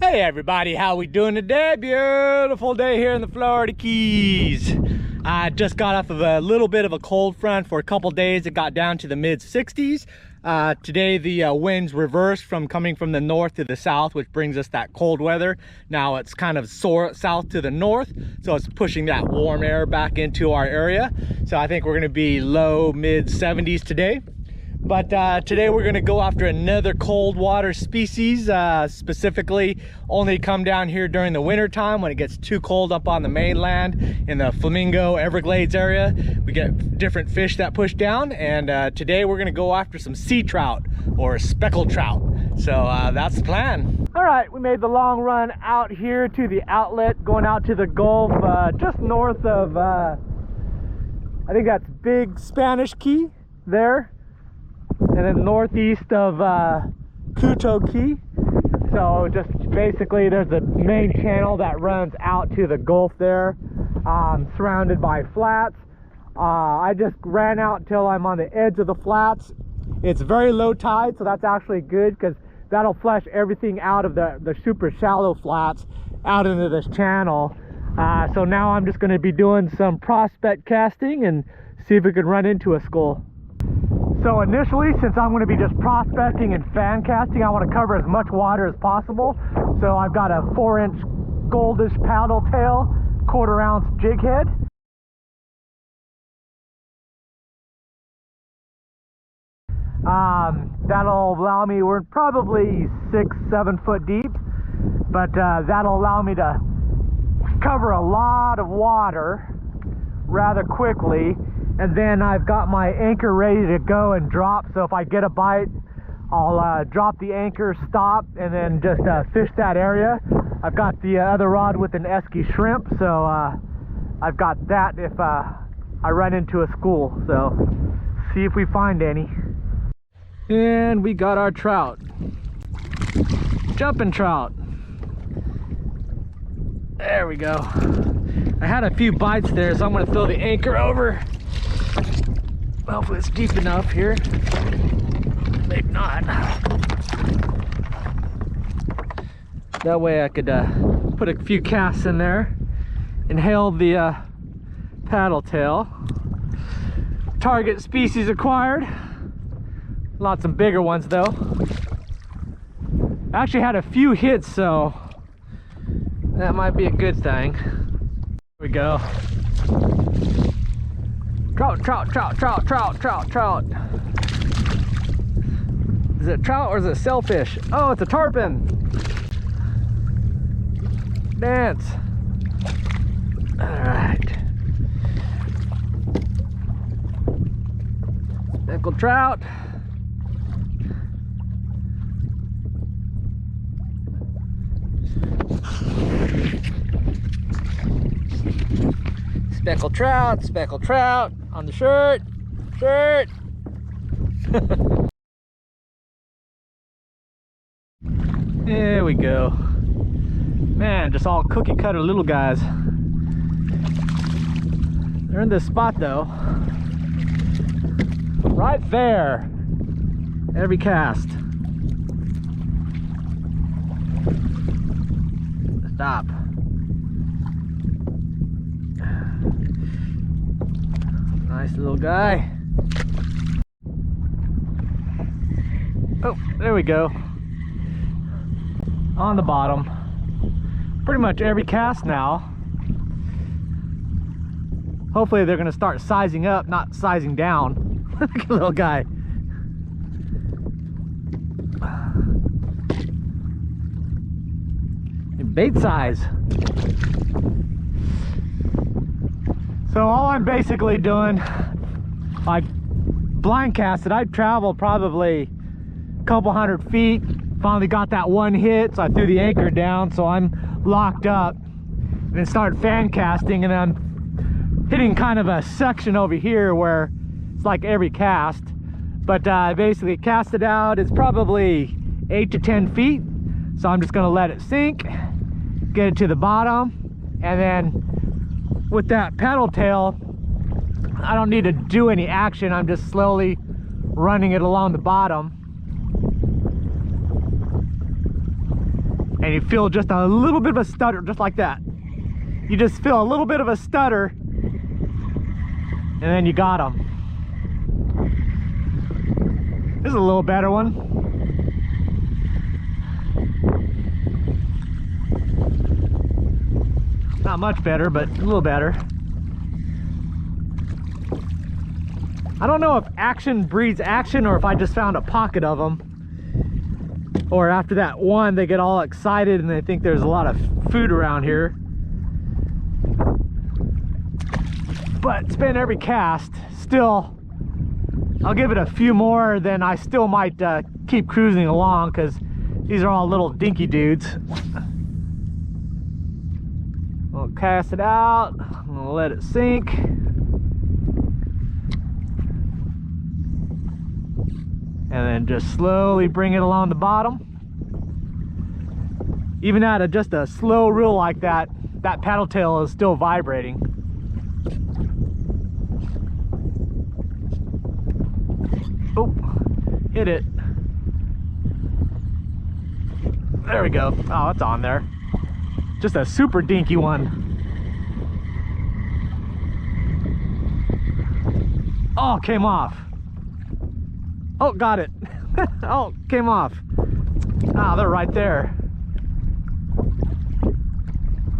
Hey everybody, how we doing today? Beautiful day here in the Florida Keys. I just got off of a little bit of a cold front for a couple days. It got down to the mid 60s. Today the winds reversed from coming from the north to the south, which brings us that cold weather. Now it's kind of south to the north, so it's pushing that warm air back into our area. So I think we're going to be low mid 70s today. But today we're going to go after another cold water species, specifically only come down here during the winter time when it gets too cold up on the mainland in the Flamingo Everglades area. We get different fish that push down, and today we're going to go after some sea trout or speckled trout. So that's the plan. All right, we made the long run out here to the outlet, going out to the Gulf, just north of, I think that's Big Spanish Key there. And then northeast of Kuto Key. So just basically there's a main channel that runs out to the Gulf there, surrounded by flats. I just ran out until I'm on the edge of the flats. It's very low tide, so that's actually good because that'll flush everything out of the super shallow flats out into this channel. So now I'm just going to be doing some prospect casting and see if we can run into a school. So initially, since I'm going to be just prospecting and fan casting, I want to cover as much water as possible. So I've got a 4-inch goldish paddle tail, 1/4 ounce jig head. That'll allow me, we're probably 6-7 foot deep, but that'll allow me to cover a lot of water rather quickly. And then I've got my anchor ready to go and drop, so if I get a bite, I'll drop the anchor, stop, and then just fish that area. I've got the other rod with an Esky shrimp, so I've got that if I run into a school. So see if we find any. And we got our trout. Jumping trout. There we go. I had a few bites there, so I'm going to throw the anchor over. Hopefully it's deep enough here. Maybe not. That way I could put a few casts in there. Inhale the paddle tail. Target species acquired. Lots of bigger ones though. I actually had a few hits, so that might be a good thing. Here we go. Trout, trout, trout, trout, trout, trout, trout. Is it trout or is it sailfish? Oh, it's a tarpon. Dance. All right. Speckled trout. Speckled trout on the shirt. There we go. Man, just all cookie cutter little guys. They're in this spot though. Right there. Every cast. Stop. Nice little guy. Oh, there we go. On the bottom. Pretty much every cast now. Hopefully they're going to start sizing up, not sizing down. Look at the little guy. And bait size. So all I'm basically doing, I blind casted. I'd traveled probably a couple 100 feet. Finally got that one hit, so I threw the anchor down, so I'm locked up. And then started fan casting, and I'm hitting kind of a section over here where it's like every cast. But I basically cast it out. It's probably 8 to 10 feet. So I'm just gonna let it sink, get it to the bottom, and then with that paddle tail, I don't need to do any action. I'm just slowly running it along the bottom. and you feel just a little bit of a stutter, just like that. You just feel a little bit of a stutter, and then you got them. This is a little better one. Not much better, but a little better. I don't know if action breeds action, or if I just found a pocket of them, or after that one they get all excited and they think there's a lot of food around here. But it's been every cast. Still, I'll give it a few more, then I still might keep cruising along, because these are all little dinky dudes. I'll cast it out, I'm gonna let it sink. And then just slowly bring it along the bottom. Even at just a slow reel like that, that paddle tail is still vibrating. Oh, hit it. There we go. Oh, it's on there. Just a super dinky one. Oh, came off. Oh, got it. Oh, came off. Ah, they're right there.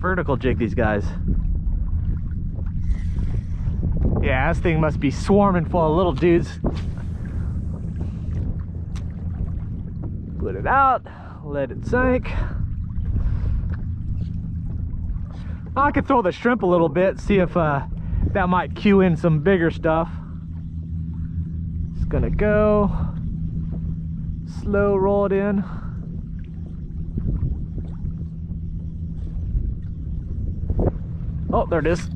Vertical jig these guys. Yeah, this thing must be swarming full of little dudes. Put it out, let it sink. I could throw the shrimp a little bit, see if that might cue in some bigger stuff. Just gonna go slow roll it in. Oh, there it is.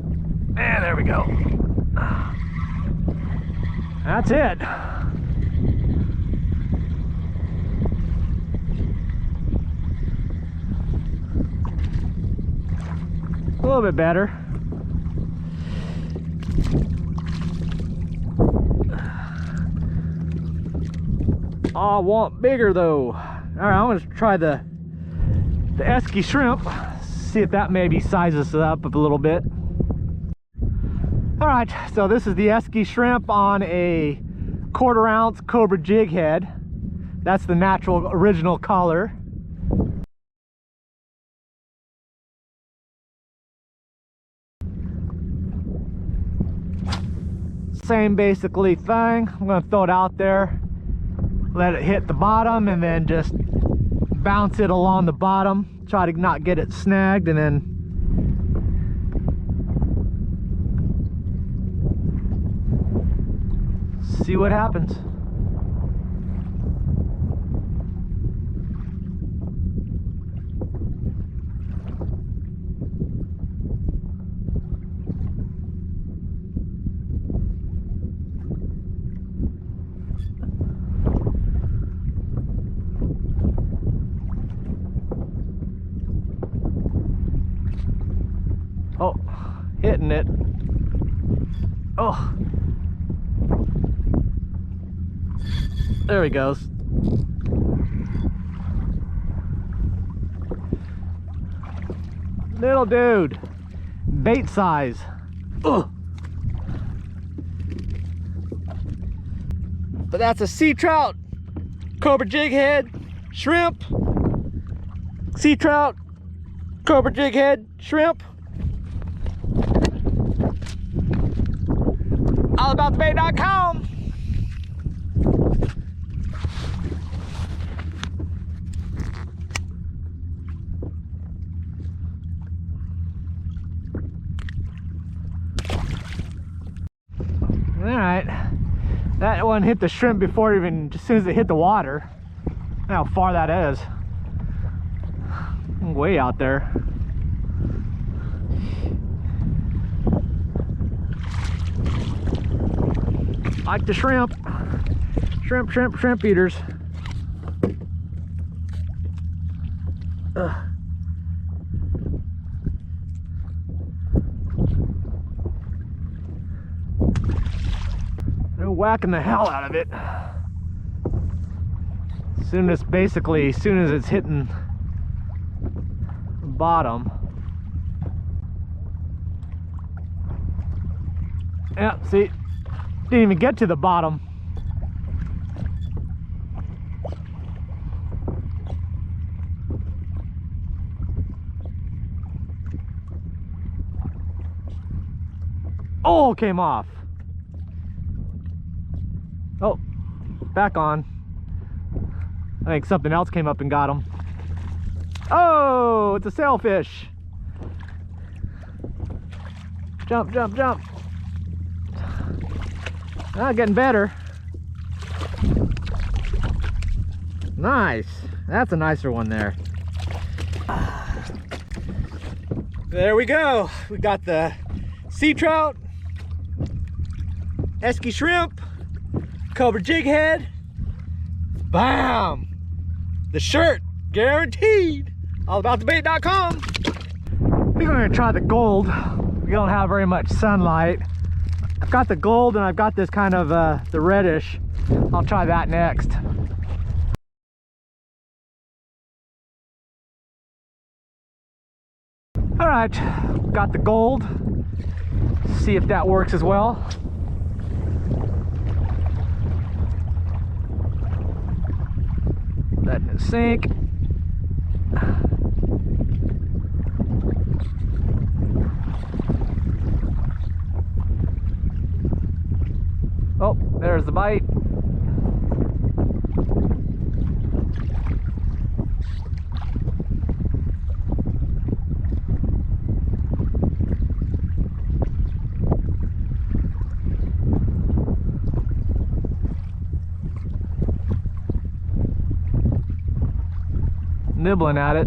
And there we go. That's it. A little bit better. I want bigger though. All right, I'm gonna try the Esky shrimp. See if that maybe sizes it up a little bit. All right, so this is the Esky shrimp on a 1/4 ounce Cobra jig head. That's the natural original color. Same basically thing. I'm gonna throw it out there, let it hit the bottom, and then just bounce it along the bottom. Try to not get it snagged, and then see what happens. Oh, hitting it. Oh, there he goes. Little dude, bait size. Ugh. But that's a sea trout, Cobra jig head, shrimp, sea trout, Cobra jig head, shrimp. AllAboutTheBait.com. All right, that one hit the shrimp before even, as soon as it hit the water. How far that is. Way out there. Like the shrimp. Shrimp eaters. Ugh. They're whacking the hell out of it. As soon as it's hitting bottom. Yeah, see, didn't even get to the bottom. Oh, came off. Oh, back on. I think something else came up and got him. Oh, it's a sailfish. Jump, jump, jump. Ah, getting better. Nice. That's a nicer one there. There we go. We got the sea trout, Esky shrimp, cobra jig head. Bam! The shirt, guaranteed. AllAboutTheBait.com. We're going to try the gold. We don't have very much sunlight. I've got the gold and I've got this kind of the reddish. I'll try that next. All right, got the gold. See if that works as well. Letting it sink. Oh, there's the bite. Nibbling at it.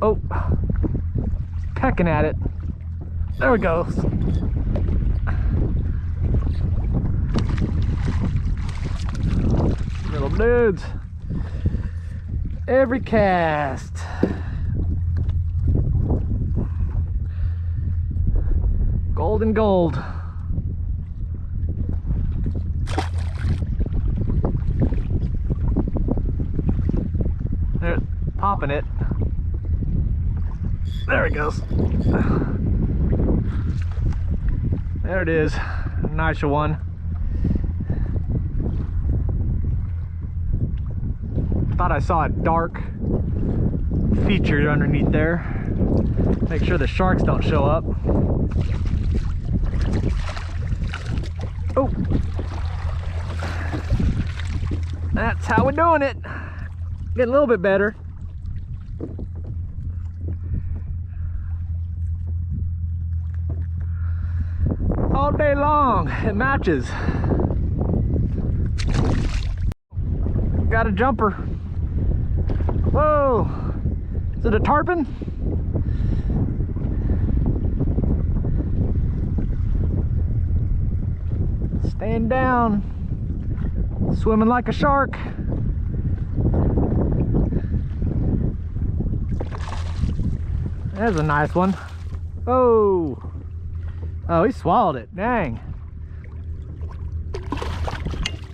Oh, pecking at it. There it goes. Little dudes. Every cast. Golden gold. There, popping it. There it goes. There it is. A nicer one. Thought I saw a dark feature underneath there. Make sure the sharks don't show up. Oh, that's how we're doing it. Getting a little bit better. All day long, it matches. Got a jumper. Whoa, is it a tarpon? Staying down, swimming like a shark. There's a nice one. Oh. Oh, he swallowed it. Dang.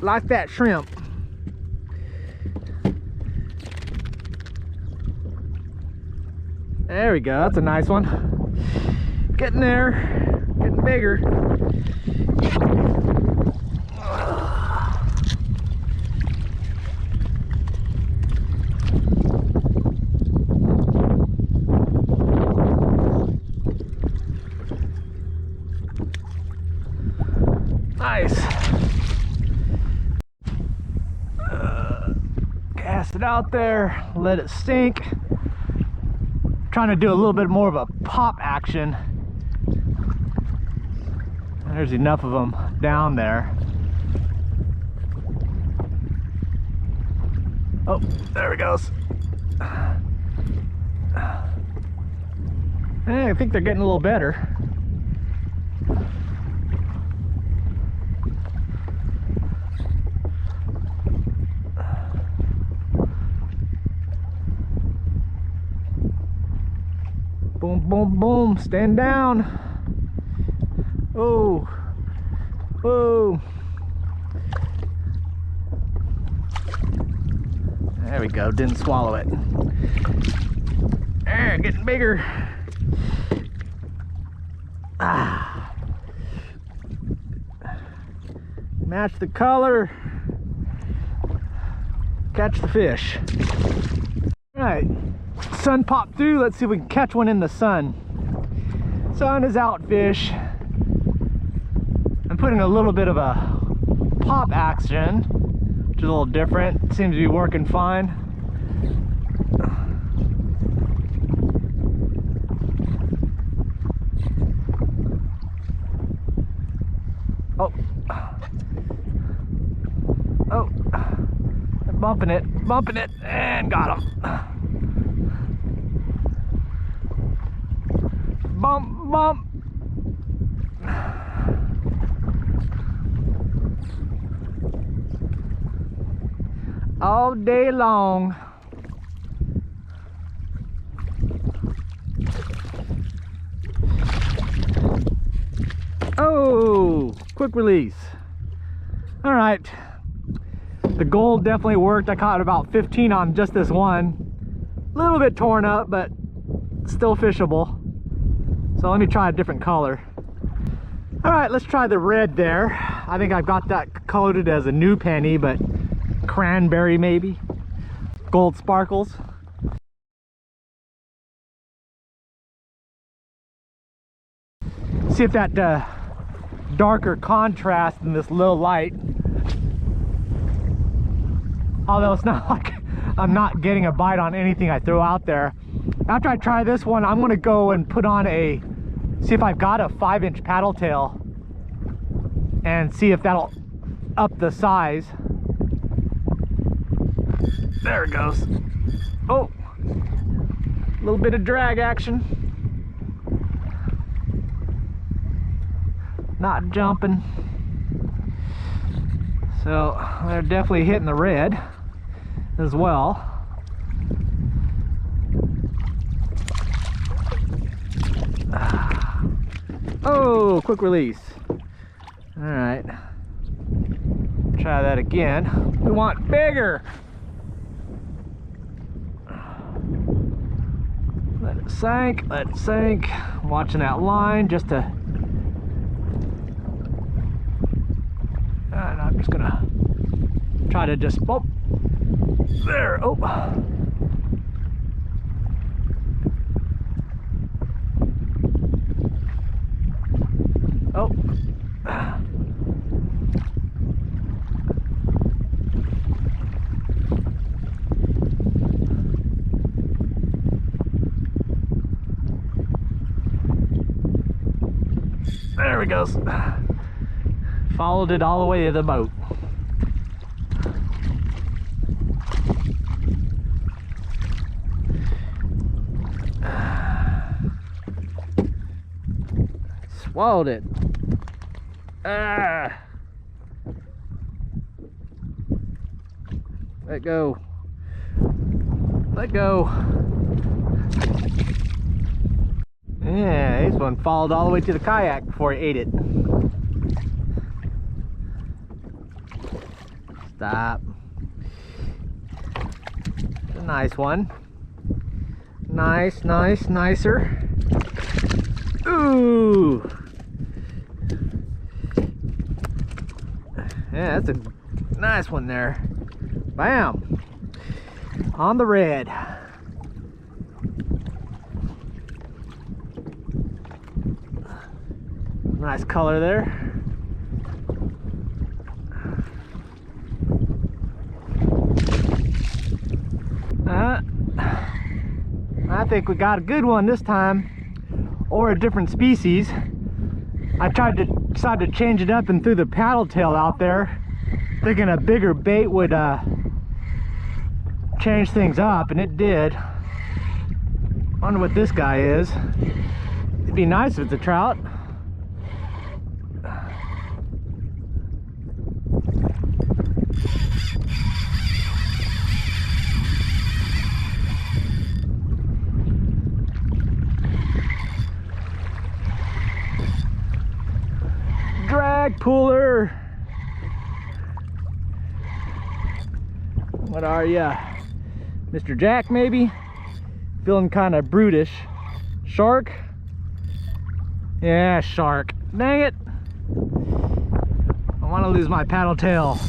Like that shrimp. There we go. That's a nice one. Getting there. Getting bigger. Nice. Cast it out there, let it sink. Trying to do a little bit more of a pop action. There's enough of them down there. Oh, there it goes. Hey, I think they're getting a little better. Boom, boom, boom, stand down. Oh, oh. There we go, didn't swallow it. There, getting bigger. Ah. Match the color. Catch the fish. All right, sun popped through. Let's see if we can catch one in the sun. Sun is out, fish. I'm putting a little bit of a pop action, which is a little different. Seems to be working fine. Oh. Oh. Bumping it, and got him. Bump, bump. All day long. Oh, quick release. All right. The gold definitely worked. I caught about 15 on just this one. A little bit torn up, but still fishable. So let me try a different color. All right, let's try the red there. I think I've got that coded as a new penny, but cranberry maybe. Gold sparkles. See if that darker contrast in this low light. Although it's not like I'm not getting a bite on anything I throw out there. After I try this one, I'm gonna go and put on see if I've got a 5-inch paddle tail and see if that'll up the size. There it goes. Oh, a little bit of drag action. Not jumping. So they're definitely hitting the red as well. Oh, quick release. All right, try that again. We want bigger. Let it sink, let it sink. Watching that line just to, and I'm just gonna try to just, oh, there, oh. Oh. There he goes. Followed it all the way to the boat. Swallowed it. Ah. Let go. Let go. Yeah, this one followed all the way to the kayak before he ate it. Stop. It's a nice one. Nice, nice, nicer. Ooh. Yeah, that's a nice one there. Bam. On the red. Nice color there. I think we got a good one this time, or a different species. I decided to change it up and threw the paddle tail out there, thinking a bigger bait would change things up, and it did. Wonder what this guy is. It'd be nice if it's a trout. Drag puller. What are ya? Mr. Jack maybe? Feeling kind of brutish. Shark? Yeah, shark. Dang it. I want to lose my paddle tail.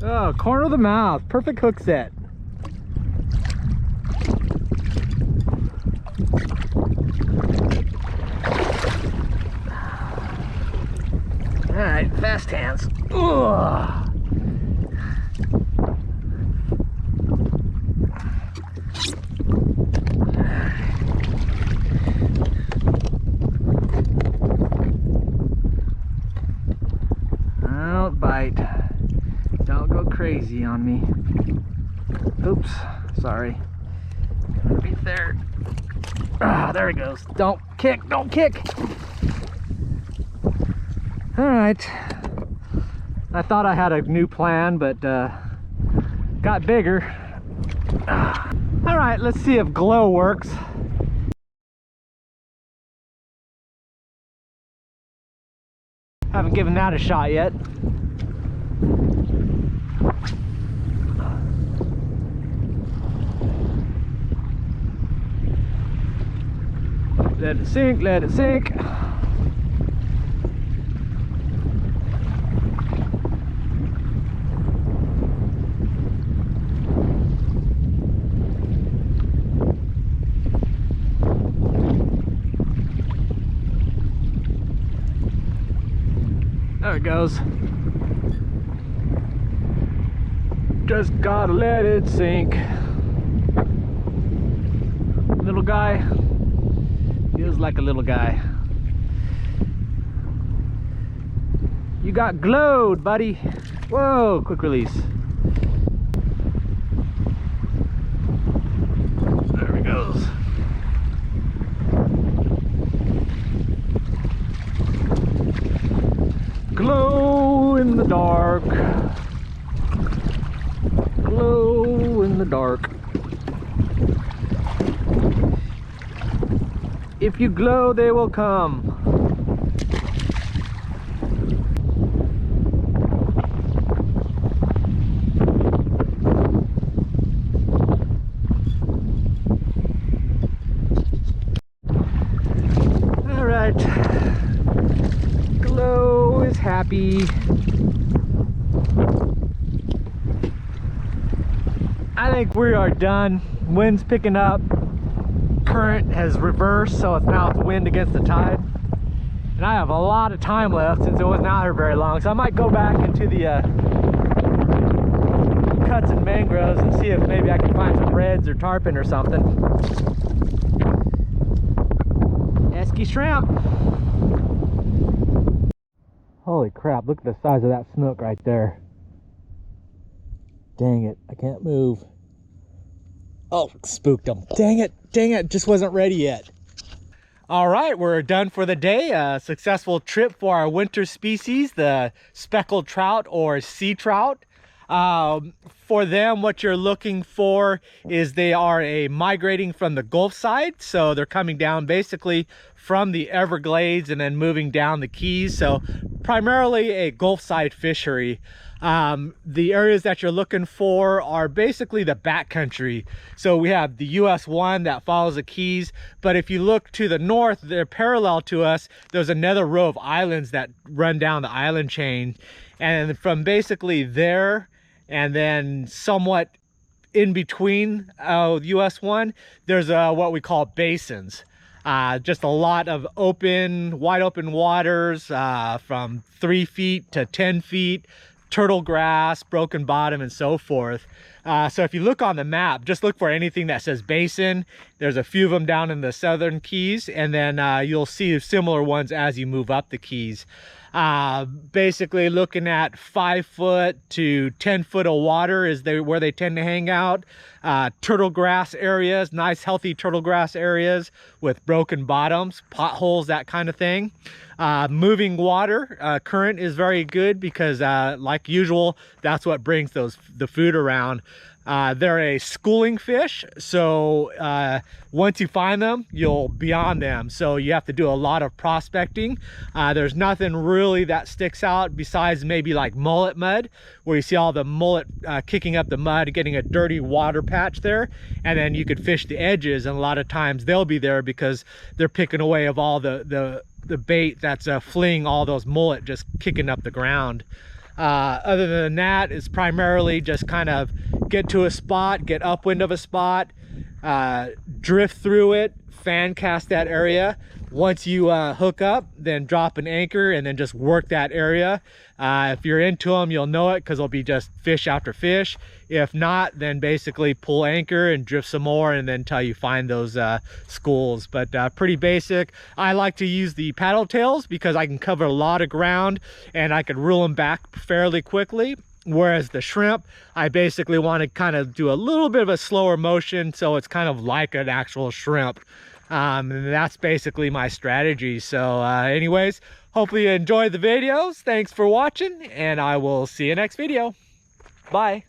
Oh, corner of the mouth. Perfect hook set. Alright, fast hands. Ugh. Don't bite. Don't go crazy on me. Oops, sorry. Right there. Ah, there he goes. Don't kick, don't kick. All right. I thought I had a new plan, but got bigger. All right, let's see if glow works. Haven't given that a shot yet. Let it sink, let it sink. There it goes. Just gotta let it sink. Little guy. Feels like a little guy. You got glowed, buddy. Whoa, quick release. There he goes. Glow in the dark. Glow in the dark. If you glow, they will come. All right. Glow is happy. I think we are done. Wind's picking up. Current has reversed, so now it's wind against the tide, and I have a lot of time left since it wasn't out here very long, so I might go back into the cuts and mangroves and see if maybe I can find some reds or tarpon or something. Esky shrimp. Holy crap, look at the size of that snook right there. Dang it, I can't move. Oh, spooked them. Dang it, just wasn't ready yet. All right, we're done for the day. A successful trip for our winter species, the speckled trout or sea trout. For them, what you're looking for is they are migrating from the Gulf side. So they're coming down basically from the Everglades and then moving down the Keys. So primarily a Gulf side fishery. The areas that you're looking for are basically the backcountry. So we have the US 1 that follows the Keys, but if you look to the north, they're parallel to us. There's another row of islands that run down the island chain, and from basically there and then somewhat in between US 1, there's what we call basins. Just a lot of wide open waters from 3 feet to 10 feet, turtle grass, broken bottom, and so forth. So if you look on the map, just look for anything that says basin. There's a few of them down in the southern Keys, and then you'll see similar ones as you move up the Keys. Basically looking at 5 foot to 10 foot of water is where they tend to hang out. Turtle grass areas, nice healthy turtle grass areas with broken bottoms, potholes, that kind of thing. Moving water, current is very good because like usual, that's what brings the food around. They're a schooling fish, so once you find them, you'll be on them. So you have to do a lot of prospecting. There's nothing really that sticks out besides maybe like mullet mud, where you see all the mullet kicking up the mud, getting a dirty water patch there, and then you could fish the edges, and a lot of times they'll be there because they're picking away of all the bait that's fleeing all those mullet, just kicking up the ground. Other than that, it's primarily just kind of get to a spot, get upwind of a spot, drift through it, fan cast that area. Once you hook up, then drop an anchor and then just work that area. If you're into them, you'll know it because it'll be just fish after fish. If not, then basically pull anchor and drift some more, and then until you find those schools. But pretty basic. I like to use the paddle tails because I can cover a lot of ground and I can reel them back fairly quickly. Whereas the shrimp, I basically want to kind of do a little bit of a slower motion, so it's kind of like an actual shrimp. And that's basically my strategy. So anyways, hopefully you enjoyed the videos. Thanks for watching, and I will see you next video. Bye.